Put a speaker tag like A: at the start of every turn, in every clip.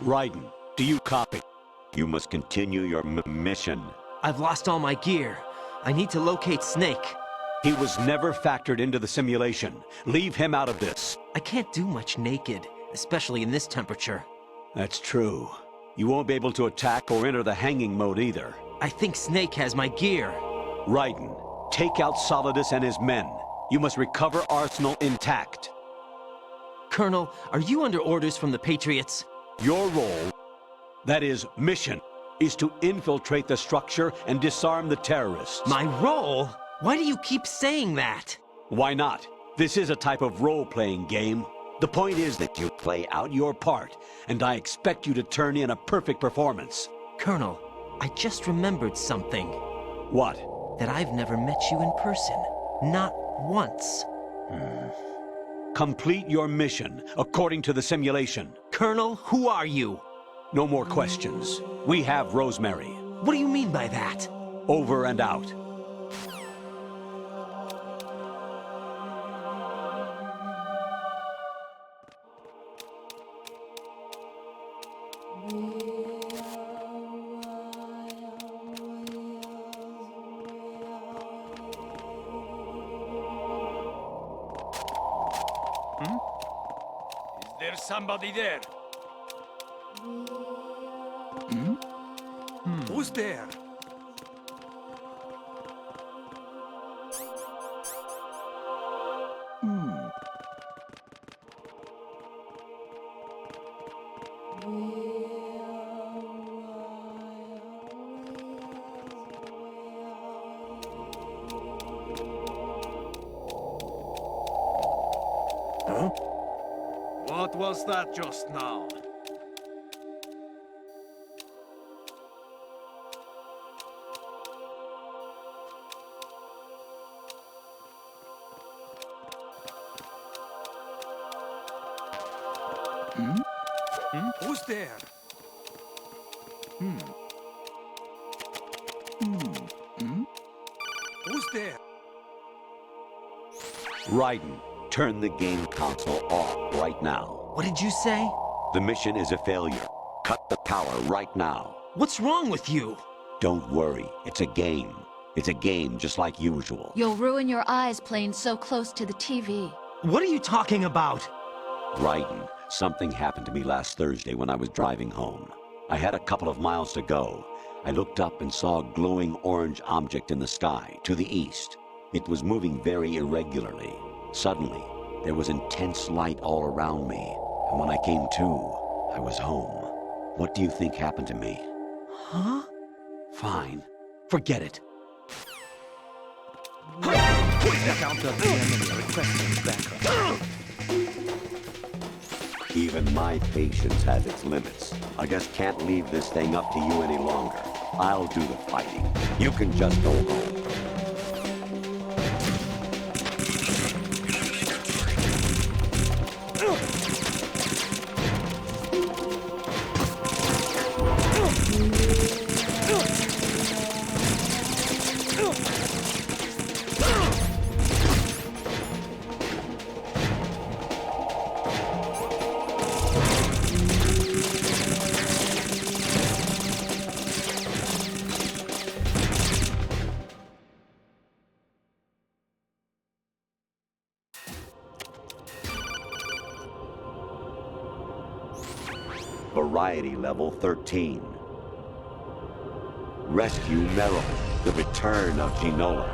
A: Raiden, do you copy? You must continue your mission.
B: I've lost all my gear. I need to locate Snake.
A: He was never factored into the simulation. Leave him out of this.
B: I can't do much naked, especially in this temperature.
A: That's true. You won't be able to attack or enter the hanging mode either.
B: I think Snake has my gear.
A: Raiden, take out Solidus and his men. You must recover Arsenal intact.
B: Colonel, are you under orders from the Patriots?
A: Your role, that is, mission, is to infiltrate the structure and disarm the terrorists.
B: My role? Why do you keep saying that?
A: Why not? This is a type of role-playing game. The point is that you play out your part, and I expect you to turn in a perfect performance.
B: Colonel, I just remembered something.
A: What?
B: That I've never met you in person. Not once.
A: Complete your mission, according to the simulation.
B: Colonel, who are you?
A: No more questions. We have Rosemary.
B: What do you mean by that?
A: Over and out.
C: Is there somebody there? Who's there? Huh? What was that just now? Who's there? Who's there?
A: Raiden, turn the game console off right now.
B: What did you say?
A: The mission is a failure. Cut the power right now.
B: What's wrong with you?
A: Don't worry, it's a game. It's a game just like usual.
D: You'll ruin your eyes playing so close to the TV.
B: What are you talking about?
A: Raiden, something happened to me last Thursday when I was driving home. I had a couple of miles to go. I looked up and saw a glowing orange object in the sky, to the east. It was moving very irregularly. Suddenly, there was intense light all around me, and when I came to, I was home. What do you think happened to me?
B: Huh?
A: Fine. Forget it.
B: Counter the enemy requesting backup.
A: Even my patience has its limits. I just can't leave this thing up to you any longer. I'll do the fighting. You can just go home. Variety level 13. Rescue Meryl, the return of Ginola.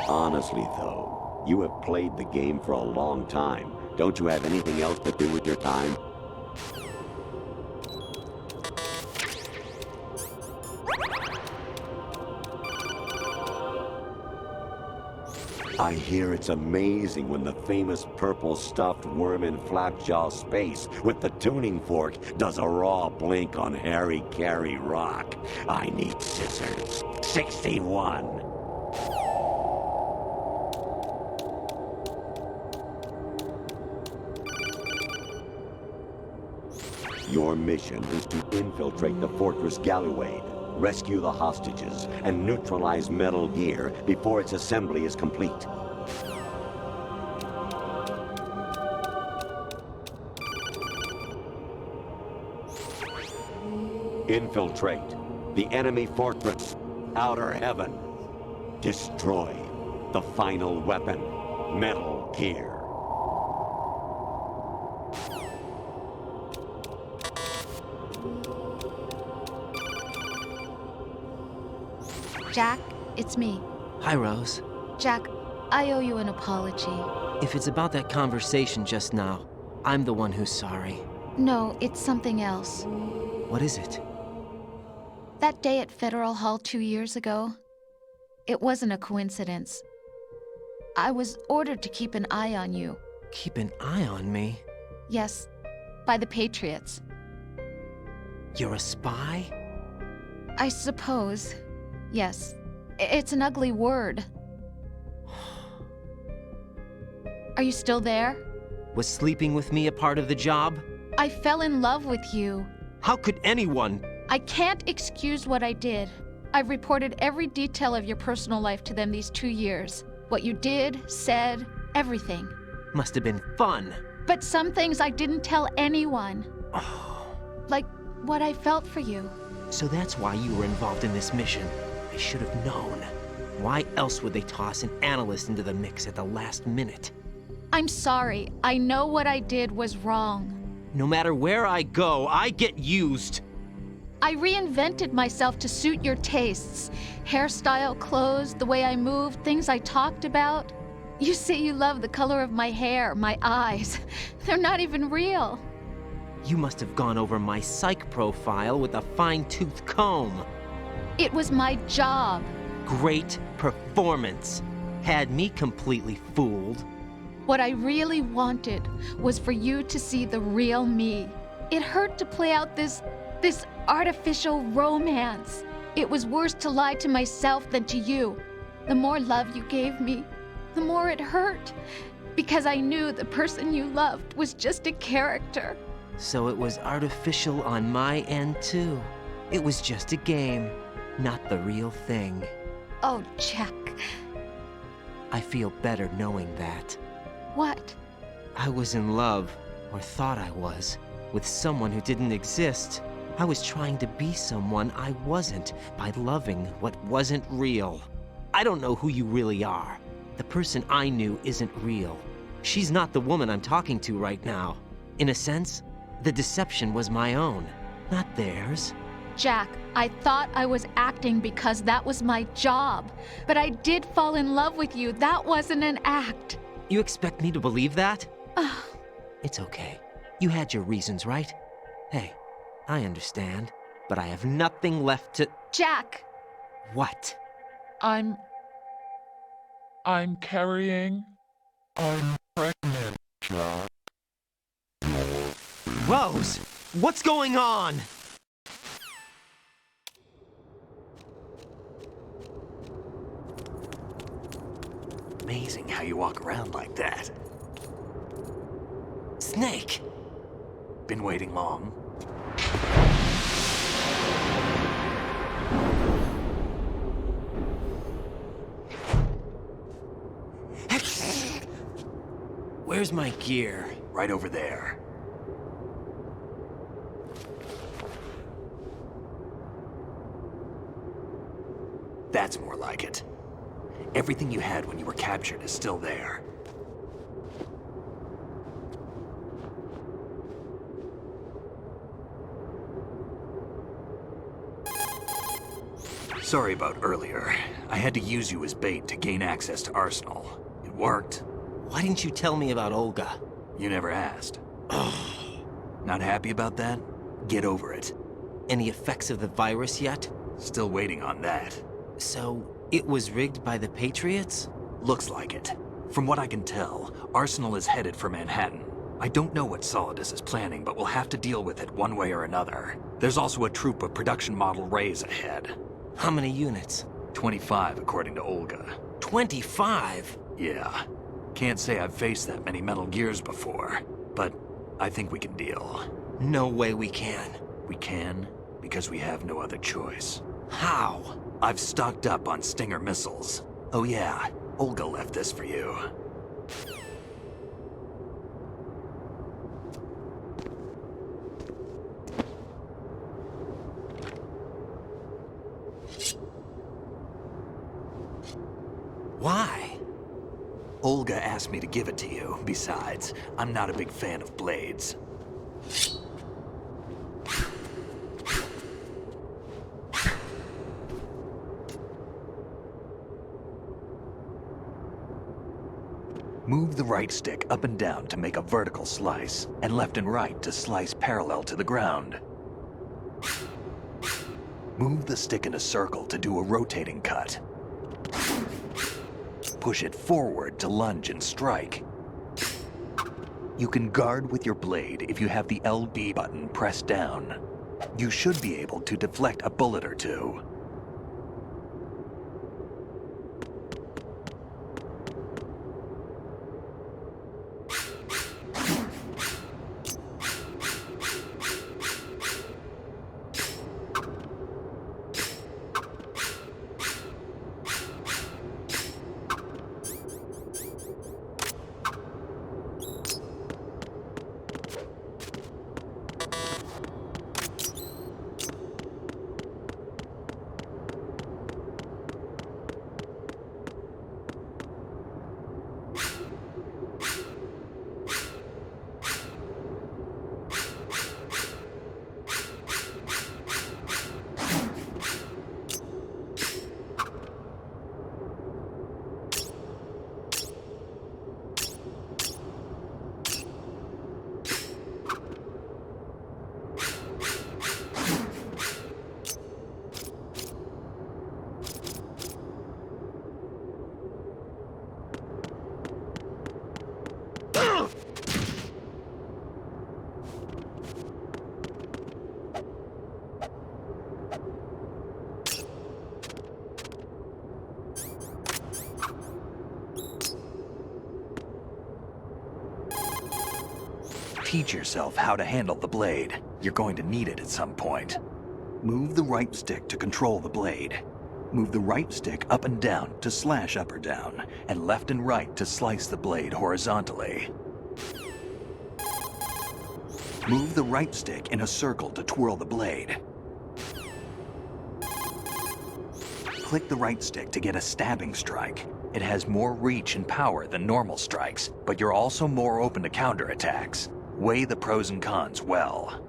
A: Honestly though, you have played the game for a long time. Don't you have anything else to do with your time? I hear it's amazing when the famous purple stuffed worm in Flapjaw space with the tuning fork does a raw blink on Harry Carey rock. I need scissors. 61. Your mission is to infiltrate the Fortress Galluade, rescue the hostages, and neutralize Metal Gear before its assembly is complete. Infiltrate the enemy fortress, Outer Heaven. Destroy the final weapon, Metal Gear.
D: Jack, it's me.
B: Hi, Rose.
D: Jack, I owe you an apology.
B: If it's about that conversation just now, I'm the one who's sorry.
D: No, it's something else.
B: What is it?
D: That day at Federal Hall 2 years ago, it wasn't a coincidence. I was ordered to keep an eye on you.
B: Keep an eye on me?
D: Yes, by the Patriots.
B: You're a spy?
D: I suppose. Yes. It's an ugly word. Are you still there?
B: Was sleeping with me a part of the job?
D: I fell in love with you.
B: How could anyone?
D: I can't excuse what I did. I've reported every detail of your personal life to them these 2 years. What you did, said, everything.
B: Must have been fun.
D: But some things I didn't tell anyone. Like what I felt for you.
B: So that's why you were involved in this mission. I should have known. Why else would they toss an analyst into the mix at the last minute?
D: I'm sorry. I know what I did was wrong.
B: No matter where I go, I get used.
D: I reinvented myself to suit your tastes. Hairstyle, clothes, the way I moved, things I talked about. You say you love the color of my hair, my eyes. They're not even real.
B: You must have gone over my psych profile with a fine-tooth comb.
D: It was my job.
B: Great performance. Had me completely fooled.
D: What I really wanted was for you to see the real me. It hurt to play out this artificial romance. It was worse to lie to myself than to you. The more love you gave me, the more it hurt. Because I knew the person you loved was just a character.
B: So it was artificial on my end, too. It was just a game, not the real thing.
D: Oh, Jack.
B: I feel better knowing that.
D: What?
B: I was in love, or thought I was, with someone who didn't exist. I was trying to be someone I wasn't by loving what wasn't real. I don't know who you really are. The person I knew isn't real. She's not the woman I'm talking to right now. In a sense, the deception was my own, not theirs.
D: Jack, I thought I was acting because that was my job. But I did fall in love with you. That wasn't an act.
B: You expect me to believe that? It's okay. You had your reasons, right? Hey, I understand, but I have nothing left to...
D: Jack!
B: What?
E: I'm carrying. I'm pregnant, Jack.
B: Rose! What's going on?
F: Amazing how you walk around like that.
B: Snake!
F: Been waiting long?
B: Where's my gear?
F: Right over there. That's more like it. Everything you had when you were captured is still there. Sorry about earlier. I had to use you as bait to gain access to Arsenal. It worked.
B: Why didn't you tell me about Olga?
F: You never asked. Not happy about that? Get over it.
B: Any effects of the virus yet?
F: Still waiting on that.
B: So, it was rigged by the Patriots?
F: Looks like it. From what I can tell, Arsenal is headed for Manhattan. I don't know what Solidus is planning, but we'll have to deal with it one way or another. There's also a troop of production model Rays ahead.
B: How many units?
F: 25, according to Olga.
B: 25?
F: Yeah. Can't say I've faced that many Metal Gears before, but I think we can deal.
B: No way we can.
F: We can, because we have no other choice.
B: How?
F: I've stocked up on Stinger missiles. Oh yeah, Olga left this for you.
B: Why?
F: Olga asked me to give it to you. Besides, I'm not a big fan of blades. Move the right stick up and down to make a vertical slice, and left and right to slice parallel to the ground. Move the stick in a circle to do a rotating cut. Push it forward to lunge and strike. You can guard with your blade if you have the LB button pressed down. You should be able to deflect a bullet or two. Teach yourself how to handle the blade. You're going to need it at some point. Move the right stick to control the blade. Move the right stick up and down to slash up or down, and left and right to slice the blade horizontally. Move the right stick in a circle to twirl the blade. Click the right stick to get a stabbing strike. It has more reach and power than normal strikes, but you're also more open to counterattacks. Weigh the pros and cons well.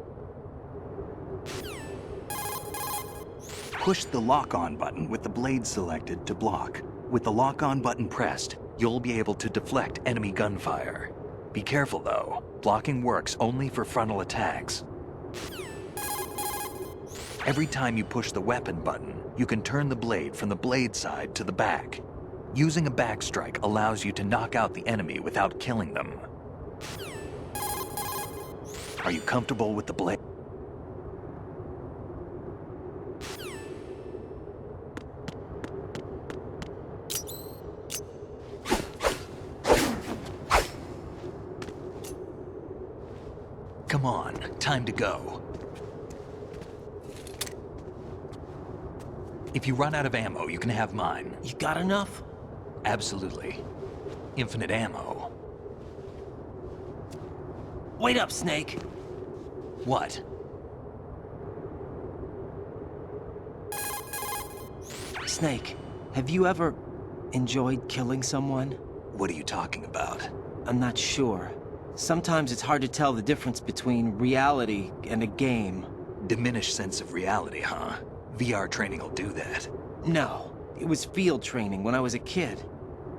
F: Push the lock-on button with the blade selected to block. With the lock-on button pressed, you'll be able to deflect enemy gunfire. Be careful though, blocking works only for frontal attacks. Every time you push the weapon button, you can turn the blade from the blade side to the back. Using a backstrike allows you to knock out the enemy without killing them. Are you comfortable with the blade? Come on, time to go. If you run out of ammo, you can have mine.
B: You got enough?
F: Absolutely. Infinite ammo.
B: Wait up, Snake.
F: What?
B: Snake, have you ever enjoyed killing someone?
F: What are you talking about?
B: I'm not sure. Sometimes it's hard to tell the difference between reality and a game.
F: Diminished sense of reality, huh? VR training will do that.
B: No, it was field training when I was a kid.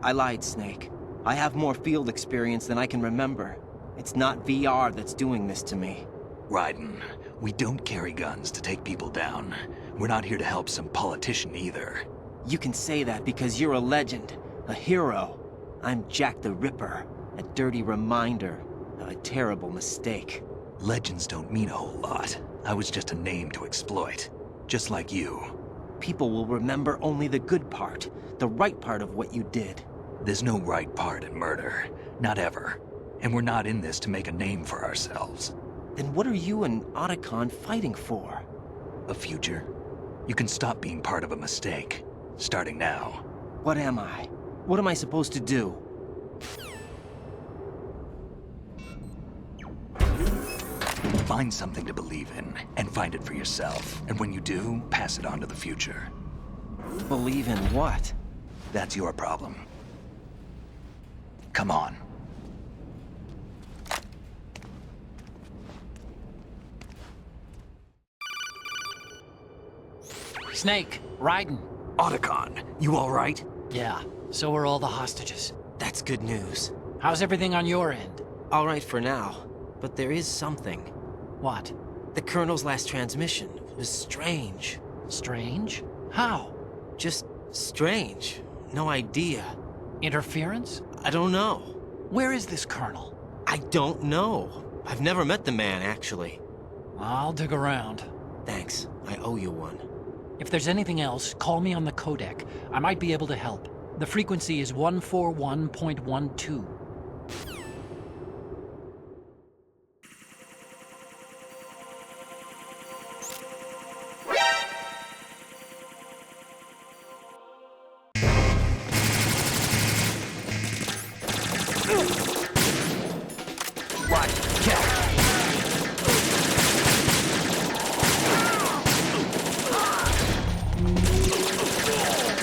B: I lied, Snake. I have more field experience than I can remember. It's not VR that's doing this to me.
F: Raiden, we don't carry guns to take people down. We're not here to help some politician either.
B: You can say that because you're a legend, a hero. I'm Jack the Ripper, a dirty reminder of a terrible mistake.
F: Legends don't mean a whole lot. I was just a name to exploit. Just like you.
B: People will remember only the good part, the right part of what you did.
F: There's no right part in murder. Not ever. And we're not in this to make a name for ourselves.
B: Then what are you and Otacon fighting for?
F: A future. You can stop being part of a mistake. Starting now.
B: What am I? What am I supposed to do?
F: Find something to believe in, and find it for yourself. And when you do, pass it on to the future.
B: Believe in what?
F: That's your problem. Come on.
G: Snake, Raiden.
F: Otacon, you all right?
G: Yeah, so are all the hostages.
B: That's good news.
G: How's everything on your end?
B: All right for now, but there is something.
G: What?
B: The Colonel's last transmission was strange.
G: Strange? How?
B: Just strange. No idea.
G: Interference?
B: I don't know.
G: Where is this Colonel?
B: I don't know. I've never met the man, actually.
G: I'll dig around.
B: Thanks. I owe you one.
G: If there's anything else, call me on the codec. I might be able to help. The frequency is 141.12.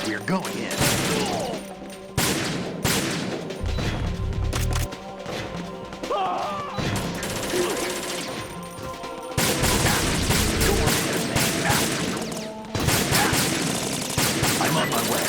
F: We're going in. I'm on my way.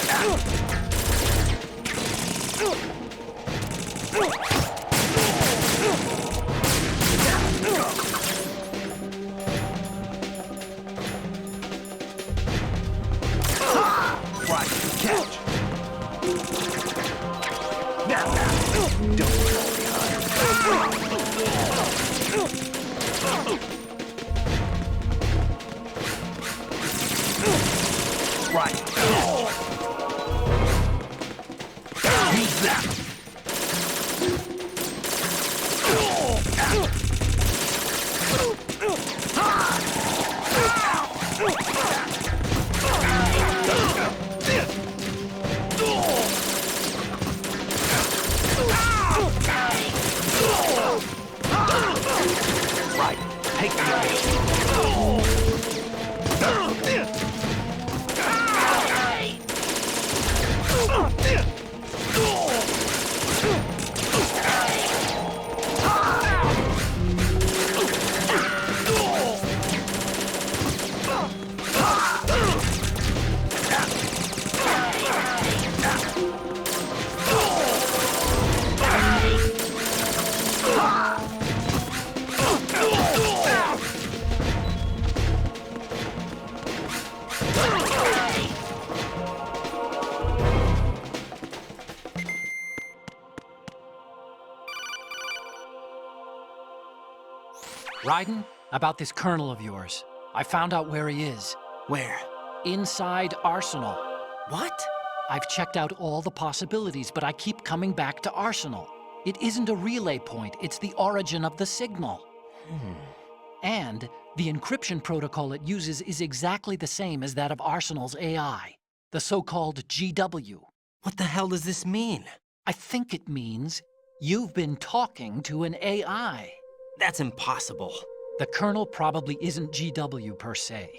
F: Right, catch. Now, don't fall behind. Right. Use that. Right, take the
G: Raiden, about this Colonel of yours. I found out where he is.
B: Where?
G: Inside Arsenal.
B: What?
G: I've checked out all the possibilities, but I keep coming back to Arsenal. It isn't a relay point, it's the origin of the signal. And the encryption protocol it uses is exactly the same as that of Arsenal's AI, the so-called GW.
B: What the hell does this mean?
G: I think it means you've been talking to an AI.
B: That's impossible.
G: The Colonel probably isn't GW per se.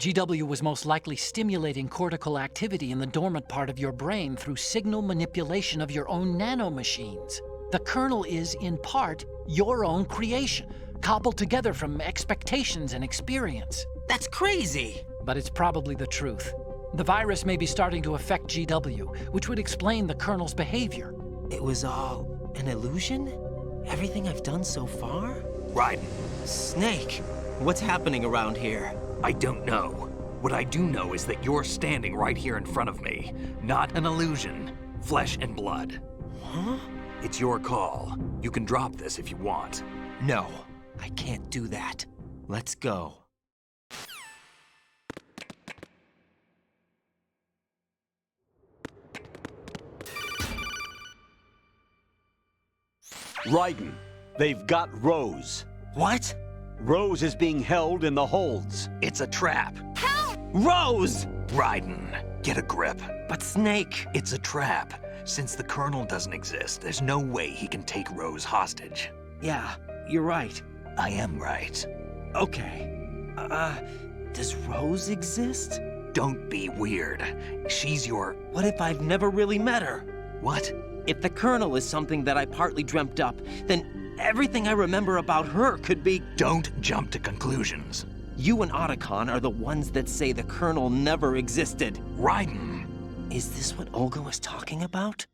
G: GW was most likely stimulating cortical activity in the dormant part of your brain through signal manipulation of your own nanomachines. The Colonel is, in part, your own creation, cobbled together from expectations and experience.
B: That's crazy!
G: But it's probably the truth. The virus may be starting to affect GW, which would explain the Colonel's behavior.
B: It was all an illusion? Everything I've done so far?
F: Raiden,
B: Snake, what's happening around here?
F: I don't know. What I do know is that you're standing right here in front of me. Not an illusion. Flesh and blood.
B: Huh?
F: It's your call. You can drop this if you want.
B: No, I can't do that. Let's go.
A: Raiden, they've got Rose.
B: What?
A: Rose is being held in the holds.
F: It's a trap.
B: Rose!
F: Raiden, get a grip.
B: But Snake...
F: It's a trap. Since the Colonel doesn't exist, there's no way he can take Rose hostage.
B: Yeah, you're right.
F: I am right.
B: Okay. Does Rose exist?
F: Don't be weird. She's your...
B: What if I've never really met her?
F: What?
B: If the Colonel is something that I partly dreamt up, then everything I remember about her could be...
F: Don't jump to conclusions.
B: You and Otacon are the ones that say the Colonel never existed.
F: Raiden!
B: Is this what Olga was talking about?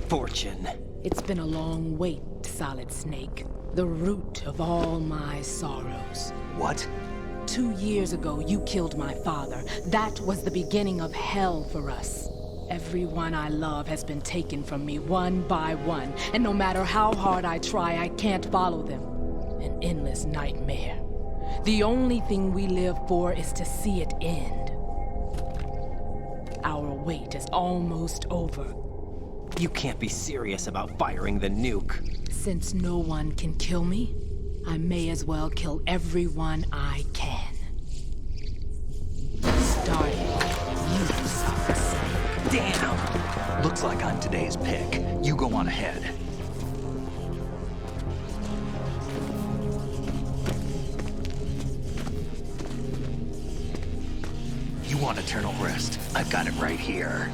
B: Fortune.
H: It's been a long wait, Solid Snake. The root of all my sorrows.
F: What?
H: 2 years ago, you killed my father. That was the beginning of hell for us. Everyone I love has been taken from me one by one, and no matter how hard I try, I can't follow them. An endless nightmare. The only thing we live for is to see it end. Our wait is almost over.
B: You can't be serious about firing the nuke.
H: Since no one can kill me, I may as well kill everyone I can. Starting with you, Solid Snake.
B: Damn!
F: Looks like I'm today's pick. You go on ahead. You want eternal rest? I've got it right here.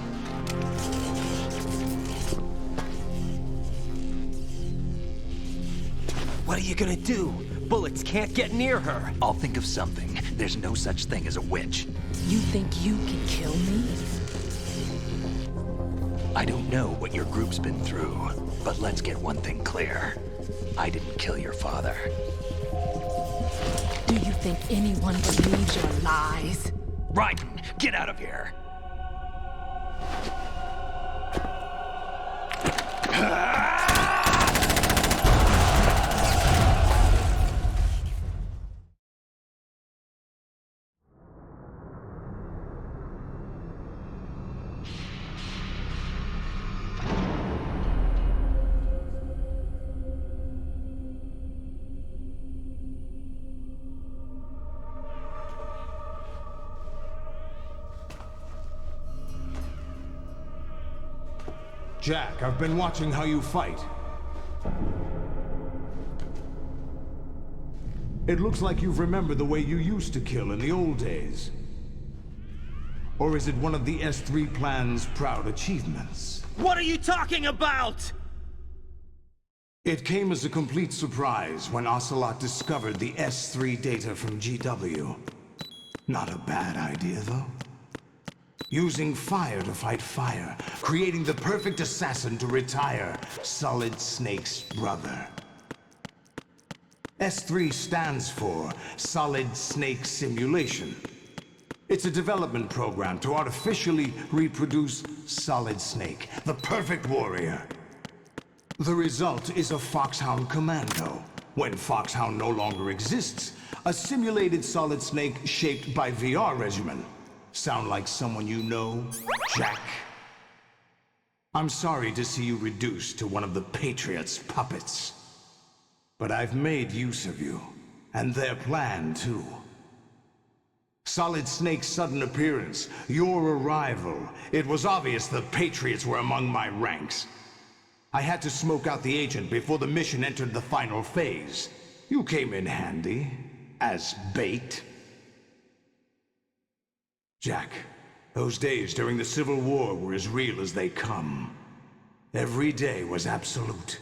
B: What are you gonna do? Bullets can't get near her.
F: I'll think of something. There's no such thing as a witch.
H: You think you can kill me?
F: I don't know what your group's been through, but let's get one thing clear. I didn't kill your father.
H: Do you think anyone believes your lies?
F: Raiden, get out of here!
I: Jack, I've been watching how you fight. It looks like you've remembered the way you used to kill in the old days. Or is it one of the S3 plan's proud achievements?
C: What are you talking about?
I: It came as a complete surprise when Ocelot discovered the S3 data from GW. Not a bad idea, though. Using fire to fight fire, creating the perfect assassin to retire Solid Snake's brother. S3 stands for Solid Snake Simulation. It's a development program to artificially reproduce Solid Snake, the perfect warrior. The result is a Foxhound Commando. When Foxhound no longer exists, a simulated Solid Snake shaped by VR regimen. Sound like someone you know, Jack? I'm sorry to see you reduced to one of the Patriots' puppets. But I've made use of you, and their plan too. Solid Snake's sudden appearance, your arrival, it was obvious the Patriots were among my ranks. I had to smoke out the agent before the mission entered the final phase. You came in handy, as bait. Jack, those days during the Civil War were as real as they come. Every day was absolute,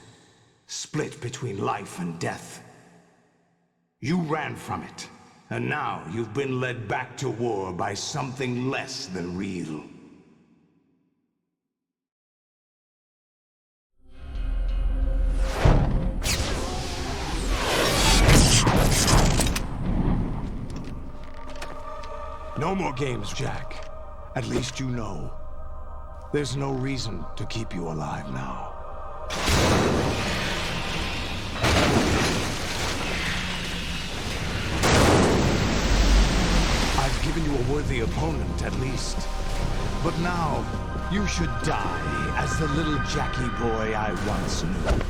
I: split between life and death. You ran from it, and now you've been led back to war by something less than real. No more games, Jack. At least you know. There's no reason to keep you alive now. I've given you a worthy opponent, at least. But now, you should die as the little Jackie boy I once knew.